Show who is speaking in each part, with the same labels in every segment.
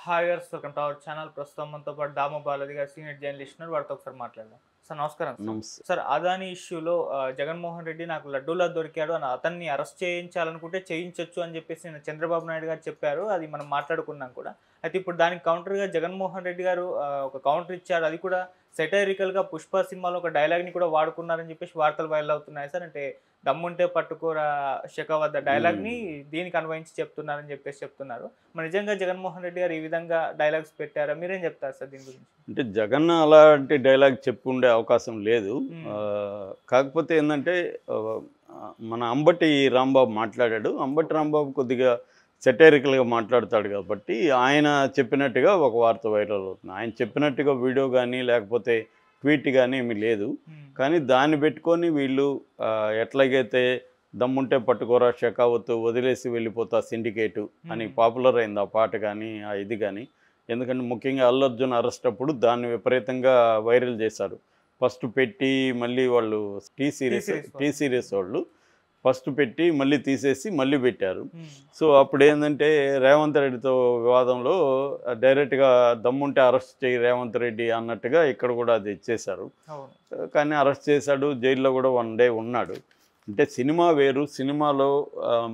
Speaker 1: Hi guys welcome to our channel. ప్రస్తుతం మనతో పాటు దామ బాలాజీ గారు సీనియర్ జర్నలిస్ట్ ఉన్నారు. వారితో ఒకసారి మాట్లాడదాం. సార్ నమస్కారం సార్.
Speaker 2: నమస్తే.
Speaker 1: సార్ అదానీ ఇష్యూలో జగన్మోహన్ రెడ్డి నాకు లడ్డూలా దొరికాడు అని అతన్ని అరెస్ట్ చేయించాలనుకుంటే చేయించొచ్చు అని చెప్పేసి నిన్న చంద్రబాబు నాయుడు గారు చెప్పారు. అది మనం మాట్లాడుకున్నాం కూడా. అయితే ఇప్పుడు దానికి కౌంటర్గా జగన్మోహన్ రెడ్డి గారు ఒక కౌంటర్ ఇచ్చారు. అది కూడా సెటైరికల్గా పుష్ప సినిమాలో ఒక డైలాగ్ని కూడా వాడుకున్నారని చెప్పేసి వార్తలు వైరల్ అవుతున్నాయి సార్. అంటే దమ్ముంటే పట్టుకోరా శకవద్ద డైలాగ్ని దీనికి అన్వయించి చెప్తున్నారని చెప్పేసి చెప్తున్నారు. మరి నిజంగా జగన్మోహన్ రెడ్డి గారు ఈ విధంగా డైలాగ్స్ పెట్టారా? మీరేం చెప్తారు సార్ దీని గురించి?
Speaker 2: అంటే జగన్ అలాంటి డైలాగ్ చెప్పుండే అవకాశం లేదు. కాకపోతే ఏందంటే ఆహ్, మన అంబటి రాంబాబు మాట్లాడాడు. అంబటి రాంబాబు కొద్దిగా సెటైరికల్‌గా మాట్లాడతాడు కాబట్టి ఆయన చెప్పినట్టుగా ఒక వార్త వైరల్ అవుతుంది. ఆయన చెప్పినట్టుగా వీడియో గానీ, లేకపోతే ట్వీట్ గానీ ఏమీ లేదు. కానీ దాన్ని పెట్టుకొని వీళ్ళు ఎట్లాగైతే దమ్ముంటే పట్టుకోరా షెకావత్ వదిలేసి వెళ్ళిపోతా సిండికేటు అని పాపులర్ అయింది ఆ పాట కానీ, ఆ ఇది కానీ. ఎందుకంటే ముఖ్యంగా అల్లు అర్జున్ అరెస్ట్ అప్పుడు దాన్ని విపరీతంగా వైరల్ చేశారు. ఫస్ట్ పెట్టి మళ్ళీ వాళ్ళు టీ సీరీస్ వాళ్ళు ఫస్ట్ పెట్టి మళ్ళీ తీసేసి మళ్ళీ పెట్టారు. సో అప్పుడు ఏంటంటే రేవంత్ రెడ్డితో వివాదంలో డైరెక్ట్గా దమ్ముంటే అరెస్ట్ చేయి రేవంత్ రెడ్డి అన్నట్టుగా ఇక్కడ కూడా అది ఇచ్చేశారు. కానీ అరెస్ట్ చేశాడు, జైల్లో కూడా 1 డే ఉన్నాడు. అంటే సినిమా వేరు, సినిమాలో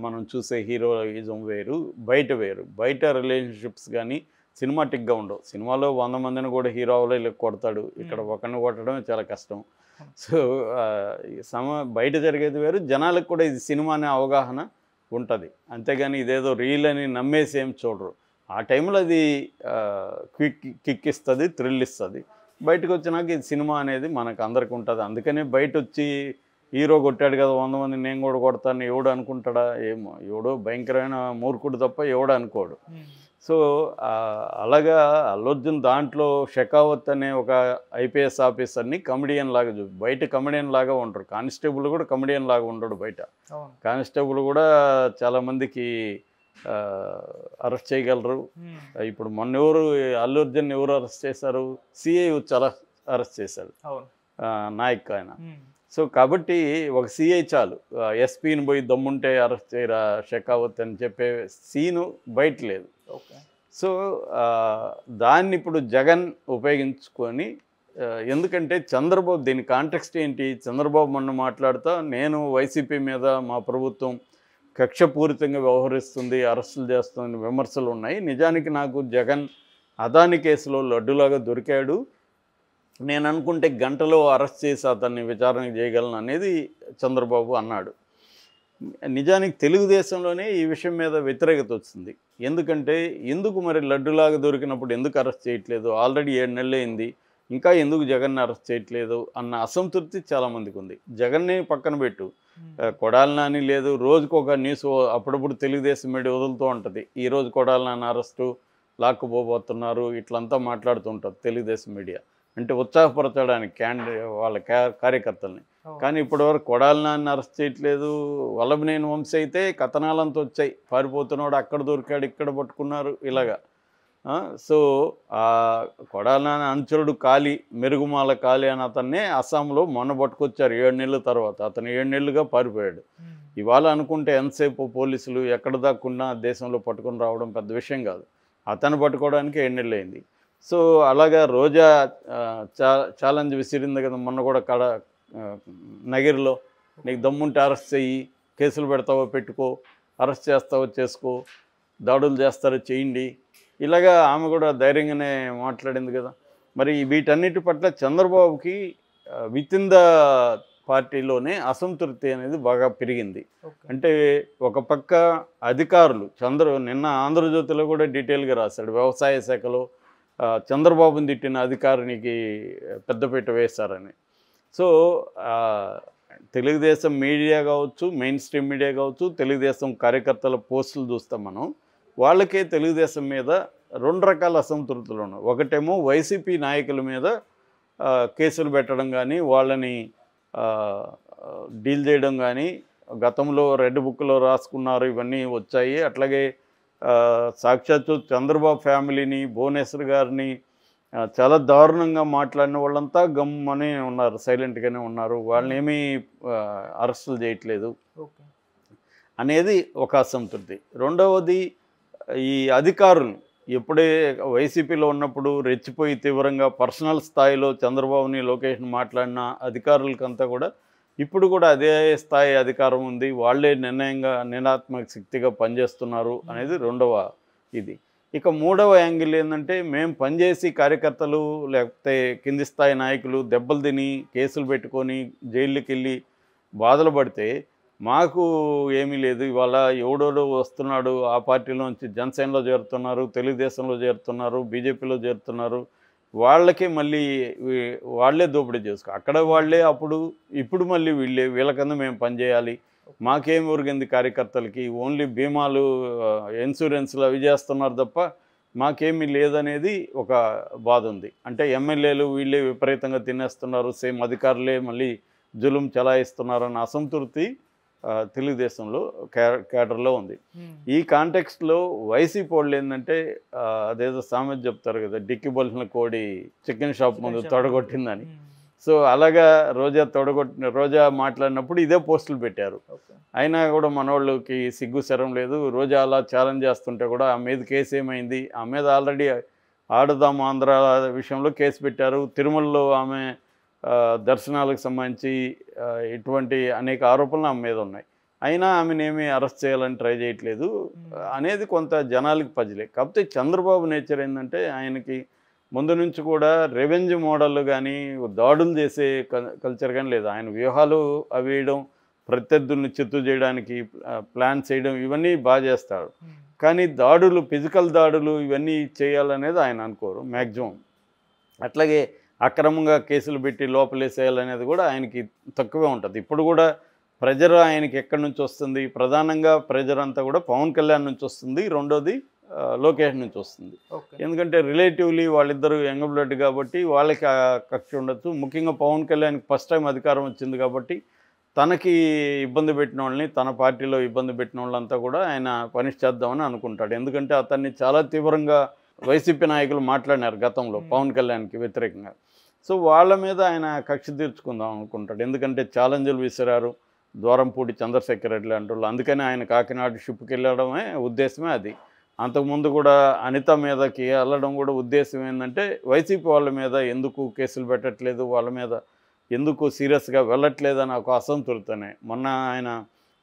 Speaker 2: మనం చూసే హీరోయిజం వేరు, బయట వేరు. బయట రిలేషన్షిప్స్ కానీ సినిమాటిక్గా ఉండవు. సినిమాలో 100 మందిని కూడా హీరో అవలేలు కొడతాడు, ఇక్కడ ఒకరిని కొట్టడం చాలా కష్టం. సో బయట జరిగేది వేరు, జనాలకు కూడా ఇది సినిమా అనే అవగాహన ఉంటుంది. అంతేగాని ఇదేదో రీల్ అని నమ్మేసి ఏం చూడరు. ఆ టైంలో అది కిక్ ఇస్తుంది, థ్రిల్ ఇస్తుంది. బయటకు వచ్చినాక ఇది సినిమా అనేది మనకు అందరికి ఉంటుంది. అందుకనే బయట వచ్చి హీరో కొట్టాడు కదా 100 మంది నేను కూడా కొడతాను ఎవడు అనుకుంటాడా? ఏమో, ఎవడో భయంకరమైన మూర్ఖుడు తప్ప ఎవడు అనుకోడు. సో అలాగా అల్లు అర్జున్ దాంట్లో షెకావత్ అనే ఒక ఐపీఎస్ ఆఫీసర్ని కమెడియన్ లాగా బయట కమెడియన్ లాగా ఉండరు. కానిస్టేబుల్ కూడా కమెడియన్ లాగా ఉండడు బయట. కానిస్టేబుల్ కూడా చాలామందికి అరెస్ట్ చేయగలరు. ఇప్పుడు మొన్న అల్లు అర్జున్ ఎవరు అరెస్ట్ చేశారు? సిఐ చాలా అరెస్ట్ చేశాడు, నాయక్ ఆయన. సో కాబట్టి ఒక సిఐ చాలు, ఎస్పీని పోయి దమ్ముంటే అరెస్ట్ చేయరా షెకావత్ అని చెప్పే సీను బయట లేదు. సో దాన్ని ఇప్పుడు జగన్ ఉపయోగించుకొని, ఎందుకంటే చంద్రబాబు దీని కాంటెక్స్ట్ ఏంటి? చంద్రబాబు మొన్న మాట్లాడుతూ నేను వైసీపీ మీద మా ప్రభుత్వం కక్షపూరితంగా వ్యవహరిస్తుంది, అరెస్టులు చేస్తుంది విమర్శలు ఉన్నాయి. నిజానికి నాకు జగన్ అదాని కేసులో లడ్డులాగా దొరికాడు, నేను అనుకుంటే గంటలో అరెస్ట్ చేసి అతన్ని విచారణ చేయగలను అనేది చంద్రబాబు అన్నాడు. నిజానికి తెలుగుదేశంలోనే ఈ విషయం మీద వ్యతిరేకత వచ్చింది. ఎందుకంటే ఎందుకు మరి లడ్డులాగా దొరికినప్పుడు ఎందుకు అరెస్ట్ చేయట్లేదు? ఆల్రెడీ 7 నెలలు అయింది, ఇంకా ఎందుకు జగన్ని అరెస్ట్ చేయట్లేదు అన్న అసంతృప్తి చాలామందికి ఉంది. జగన్ని పక్కన పెట్టు, కొడాలి నాని లేదు, రోజుకు ఒక న్యూస్ అప్పుడప్పుడు తెలుగుదేశం మీడియా వదులుతూ ఉంటుంది. ఈరోజు కొడాలి నాని అరెస్టు, లాక్కుపోబోతున్నారు, ఇట్లంతా మాట్లాడుతూ ఉంటుంది తెలుగుదేశం మీడియా. అంటే ఉత్సాహపరచడానికి వాళ్ళ కార్యకర్తల్ని. కానీ ఇప్పటివరకు కొడాలి నాన్ని అరెస్ట్ చేయట్లేదు. వల్లభనేని వంశీ అయితే కథనాలంతా వచ్చాయి, పారిపోతున్నాడు, అక్కడ దొరికాడు, ఇక్కడ పట్టుకున్నారు, ఇలాగా. సో కొడాలి నాని అనుచరుడు కాళీ, మెరుగుమాల కాళీ అని అతన్నే అస్సాంలో మొన్న పట్టుకొచ్చారు 7 నెలల తర్వాత. అతను 7 నెలలుగా పారిపోయాడు. ఇవాళ అనుకుంటే ఎంతసేపు పోలీసులు ఎక్కడ దాక్కున్నా దేశంలో పట్టుకొని రావడం పెద్ద విషయం కాదు. అతను పట్టుకోవడానికి 7 నెలలు అయింది. సో అలాగా రోజా ఛాలెంజ్ విసిరింది కదా మొన్న కూడా నగిరిలో, నీకు దమ్ముంటే అరెస్ట్ చెయ్యి, కేసులు పెడతావో పెట్టుకో, అరెస్ట్ చేస్తావో చేసుకో, దాడులు చేస్తారో చేయండి, ఇలాగా ఆమె కూడా ధైర్యంగానే మాట్లాడింది కదా. మరి వీటన్నిటి పట్ల చంద్రబాబుకి విత్ ఇన్ ద పార్టీలోనే అసంతృప్తి అనేది బాగా పెరిగింది. అంటే ఒక పక్క అధికారులు నిన్న ఆంధ్రజ్యోతిలో కూడా డీటెయిల్గా రాశాడు, వ్యవసాయ శాఖలో చంద్రబాబుని తిట్టిన అధికారికి పెద్దపీట వేశారని. సో తెలుగుదేశం మీడియా కావచ్చు, మెయిన్ స్ట్రీమ్ మీడియా కావచ్చు, తెలుగుదేశం కార్యకర్తల పోస్టులు చూస్తాం మనం, వాళ్ళకే తెలుగుదేశం మీద 2 రకాల అసంతృప్తులు ఉన్నాయి. ఒకటేమో వైసీపీ నాయకుల మీద కేసులు పెట్టడం కానీ, వాళ్ళని డీల్ చేయడం కానీ, గతంలో రెడ్ బుక్లో రాసుకున్నారు, ఇవన్నీ వచ్చాయి. అట్లాగే సాక్షాత్తు చంద్రబాబు ఫ్యామిలీని, భువనేశ్వర్ గారిని చాలా దారుణంగా మాట్లాడిన వాళ్ళంతా గమ్మని ఉన్నారు, సైలెంట్గానే ఉన్నారు, వాళ్ళని ఏమీ అరెస్టులు చేయట్లేదు అనేది ఒక అసంతృప్తి. రెండవది ఈ అధికారులు ఎప్పుడే వైసీపీలో ఉన్నప్పుడు రెచ్చిపోయి తీవ్రంగా పర్సనల్ స్థాయిలో చంద్రబాబుని లోకేష్ని మాట్లాడిన అధికారులకంతా కూడా ఇప్పుడు కూడా అదే స్థాయి అధికారం ఉంది, వాళ్ళే నిర్ణయాత్మక శక్తిగా పనిచేస్తున్నారు అనేది రెండవ ఇది. ఇక మూడవ యాంగిల్ ఏంటంటే, మేము పనిచేసి కార్యకర్తలు లేకపోతే కింది స్థాయి నాయకులు దెబ్బలు తిని కేసులు పెట్టుకొని జైళ్ళకి వెళ్ళి బాధలు పడితే మాకు ఏమీ లేదు. ఇవాళ ఎవడోడో వస్తున్నాడు, ఆ పార్టీలోంచి జనసేనలో చేరుతున్నారు, తెలుగుదేశంలో చేరుతున్నారు, బీజేపీలో చేరుతున్నారు, వాళ్ళకే మళ్ళీ వాళ్ళే దోపిడీ చేసుకో అక్కడ వాళ్ళే అప్పుడు ఇప్పుడు మళ్ళీ వీళ్ళ కింద మేము పనిచేయాలి, మాకేం ఊరిగింది కార్యకర్తలకి, ఓన్లీ బీమాలు ఇన్సూరెన్స్లు అవి చేస్తున్నారు తప్ప మాకేమీ లేదనేది ఒక బాధ ఉంది. అంటే ఎమ్మెల్యేలు వీళ్ళే విపరీతంగా తినేస్తున్నారు, సేమ్ అధికారులే మళ్ళీ జులుం చలాయిస్తున్నారన్న అసంతృప్తి తెలుగుదేశంలో కేడర్లో ఉంది. ఈ కాంటెక్స్ట్లో వైసీపీ వాళ్ళు ఏంటంటే, అదేదో సామెత చెప్తారు కదా, డిక్కి బొలిసిన కోడి చికెన్ షాప్ ముందు తొడగొట్టిందని. సో అలాగా రోజా మాట్లాడినప్పుడు ఇదే పోస్టులు పెట్టారు. అయినా కూడా మనోళ్ళకి సిగ్గు శరం లేదు. రోజా అలా ఛాలెంజ్ చేస్తుంటే కూడా ఆ మీద కేసు ఏమైంది, ఆ మీద ఆల్రెడీ ఆడుదాం ఆంధ్ర విషయంలో కేసు పెట్టారు. తిరుమలలో ఆమె దర్శనాలకు సంబంధించి ఇటువంటి అనేక ఆరోపణలు ఆమె మీద ఉన్నాయి. అయినా ఆమెనేమి అరెస్ట్ చేయాలని ట్రై చేయట్లేదు అనేది కొంత జనాలకి పజిలే. కాకపోతే చంద్రబాబు నేచర్ ఏంటంటే, ఆయనకి ముందు నుంచి కూడా రెవెంజ్ మోడల్ కానీ దాడులు చేసే కల్చర్ కానీ లేదు. ఆయన వ్యూహాలు అవి వేయడం, ప్రత్యర్థుల్ని చిత్తు చేయడానికి ప్లాన్ చేయడం ఇవన్నీ బాగా చేస్తాడు. కానీ దాడులు, ఫిజికల్ దాడులు ఇవన్నీ చేయాలనేది ఆయన అనుకోరు మ్యాక్సిమం. అట్లాగే అక్రమంగా కేసులు పెట్టి లోపలేసేయాలనేది కూడా ఆయనకి తక్కువే ఉంటుంది. ఇప్పుడు కూడా ప్రెజర్ ఆయనకి ఎక్కడి నుంచి వస్తుంది, ప్రధానంగా ప్రెజర్ అంతా కూడా పవన్ కళ్యాణ్ నుంచి వస్తుంది, రెండోది లోకేష్ నుంచి వస్తుంది. ఎందుకంటే రిలేటివ్లీ వాళ్ళిద్దరూ యంగ్ బ్లడ్ కాబట్టి వాళ్ళకి కక్ష ఉండొచ్చు. ముఖ్యంగా పవన్ కళ్యాణ్కి ఫస్ట్ టైం అధికారం వచ్చింది కాబట్టి తనకి ఇబ్బంది పెట్టిన వాళ్ళని, తన పార్టీలో ఇబ్బంది పెట్టిన వాళ్ళంతా కూడా ఆయన పనిష్ చేద్దామని అనుకుంటాడు. ఎందుకంటే అతన్ని చాలా తీవ్రంగా వైసీపీ నాయకులు మాట్లాడినారు గతంలో పవన్ కళ్యాణ్కి వ్యతిరేకంగా. సో వాళ్ళ మీద ఆయన కక్ష తీర్చుకుందాం అనుకుంటాడు. ఎందుకంటే ఛాలెంజ్లు విసిరారు ద్వారంపూడి చంద్రశేఖర్ రెడ్డి లాంటి వాళ్ళు. అందుకని ఆయన కాకినాడ షిప్కి వెళ్ళడమే ఉద్దేశమే అది. అంతకుముందు కూడా అనిత మీదకి వెళ్ళడం కూడా ఉద్దేశం ఏంటంటే, వైసీపీ వాళ్ళ మీద ఎందుకు కేసులు పెట్టట్లేదు, వాళ్ళ మీద ఎందుకు సీరియస్గా వెళ్ళట్లేదని ఒక అసంతృప్తినే. మొన్న ఆయన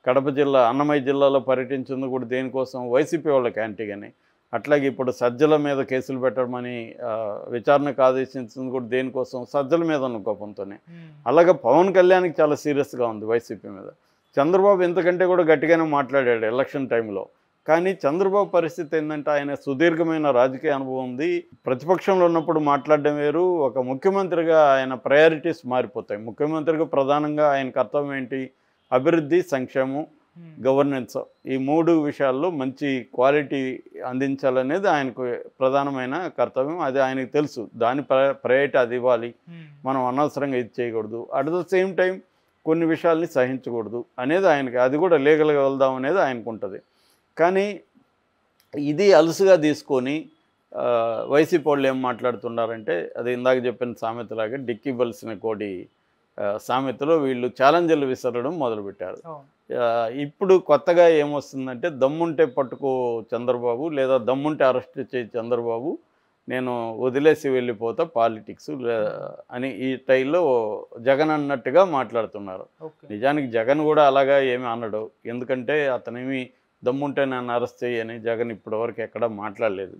Speaker 2: కడప జిల్లా, అన్నమయ్య జిల్లాలో పర్యటించింది కూడా దేనికోసం, వైసీపీ వాళ్ళకి యాంటీగానే. అట్లాగే ఇప్పుడు సజ్జల మీద కేసులు పెట్టమని విచారణకు ఆదేశించింది కూడా దేనికోసం, సజ్జల మీద ఉన్న కోపంతోనే. అలాగే పవన్ కళ్యాణ్కి చాలా సీరియస్గా ఉంది వైసీపీ మీద. చంద్రబాబు ఎంతకంటే కూడా గట్టిగానే మాట్లాడాడు ఎలక్షన్ టైంలో. కానీ చంద్రబాబు పరిస్థితి ఏంటంటే, ఆయన సుదీర్ఘమైన రాజకీయ అనుభవం ఉంది. ప్రతిపక్షంలో ఉన్నప్పుడు మాట్లాడడం వేరు, ఒక ముఖ్యమంత్రిగా ఆయన ప్రయారిటీస్ మారిపోతాయి. ముఖ్యమంత్రిగా ప్రధానంగా ఆయన కర్తవ్యం ఏంటి, అభివృద్ధి, సంక్షేమం, గవర్నెన్స్, ఈ మూడు విషయాల్లో మంచి క్వాలిటీ అందించాలనేది ఆయనకు ప్రధానమైన కర్తవ్యం. అది ఆయనకు తెలుసు, దాని ప్రయారిటీ అది ఇవ్వాలి, మనం అనవసరంగా ఇది చేయకూడదు, అట్ ద సేమ్ టైం కొన్ని విషయాల్ని సహించకూడదు అనేది ఆయనకి, అది కూడా లీగల్గా వెళ్దాం అనేది ఆయనకు ఉంటుంది. కానీ ఇది అలుసుగా తీసుకొని వైసీపీ వాళ్ళు ఏం మాట్లాడుతున్నారంటే, అది ఇందాక చెప్పిన సామెతలాగా డిక్కీ బలిసిన కోడి సామెతలో వీళ్ళు ఛాలెంజ్లు విసరడం మొదలుపెట్టారు. ఇప్పుడు కొత్తగా ఏమొస్తుందంటే, దమ్ముంటే పట్టుకో చంద్రబాబు, లేదా దమ్ముంటే అరెస్ట్ చేయి చంద్రబాబు, నేను వదిలేసి వెళ్ళిపోతా పాలిటిక్స్ అని ఈ స్టైల్లో జగన్ అన్నట్టుగా మాట్లాడుతున్నారు. నిజానికి జగన్ కూడా అలాగా ఏమీ అనడు. ఎందుకంటే అతనేమి దమ్ముంటే నన్ను అరెస్ట్ చేయని జగన్ ఇప్పటివరకు ఎక్కడా మాట్లాడలేదు.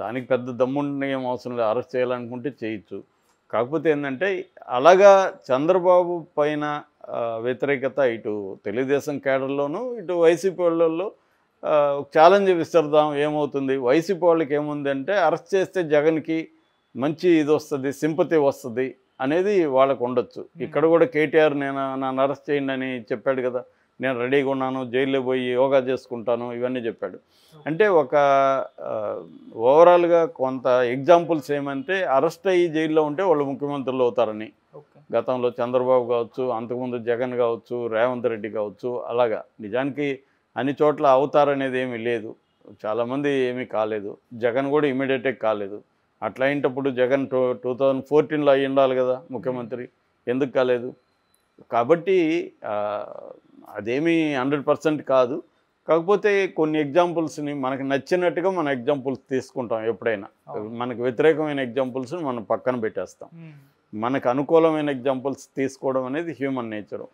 Speaker 2: దానికి పెద్ద దమ్ముంటే ఏం అవసరం లేదు, అరెస్ట్ చేయాలనుకుంటే చేయొచ్చు. కాకపోతే ఏంటంటే, అలాగా చంద్రబాబు పైన వ్యతిరేకత ఇటు తెలుగుదేశం కేడర్లోనూ ఇటు వైసీపీ వాళ్ళల్లో ఛాలెంజ్ విస్తరుదాం, ఏమవుతుంది, వైసీపీ వాళ్ళకి ఏముందంటే అరెస్ట్ చేస్తే జగన్కి మంచి ఇది వస్తుంది, సింపతి వస్తుంది అనేది వాళ్ళకు ఉండొచ్చు. ఇక్కడ కూడా కేటీఆర్ నన్ను అరెస్ట్ చేయండి అని చెప్పాడు కదా, నేను రెడీగా ఉన్నాను, జైల్లో పోయి యోగా చేసుకుంటాను, ఇవన్నీ చెప్పాడు. అంటే ఒక ఓవరాల్గా కొంత ఎగ్జాంపుల్స్ ఏమంటే, అరెస్ట్ అయ్యి జైల్లో ఉంటే వాళ్ళు ముఖ్యమంత్రులు అవుతారని. గతంలో చంద్రబాబు కావచ్చు, అంతకుముందు జగన్ కావచ్చు, రేవంత్ రెడ్డి కావచ్చు, అలాగా నిజానికి అన్ని చోట్ల అవుతారనేది ఏమీ లేదు. చాలామంది ఏమీ కాలేదు, జగన్ కూడా ఇమీడియట్గా కాలేదు. అట్లా అయినప్పుడు జగన్ 2014లో అయ్యి ఉండాలి కదా ముఖ్యమంత్రి, ఎందుకు కాలేదు? కాబట్టి అదేమీ 100% కాదు. కాకపోతే కొన్ని ఎగ్జాంపుల్స్ని మనకు నచ్చినట్టుగా మన ఎగ్జాంపుల్స్ తీసుకుంటాం ఎప్పుడైనా. మనకు వ్యతిరేకమైన ఎగ్జాంపుల్స్ని మనం పక్కన పెట్టేస్తాం. మనకు అనుకూలమైన ఎగ్జాంపుల్స్ తీసుకోవడం అనేది హ్యూమన్ నేచరు.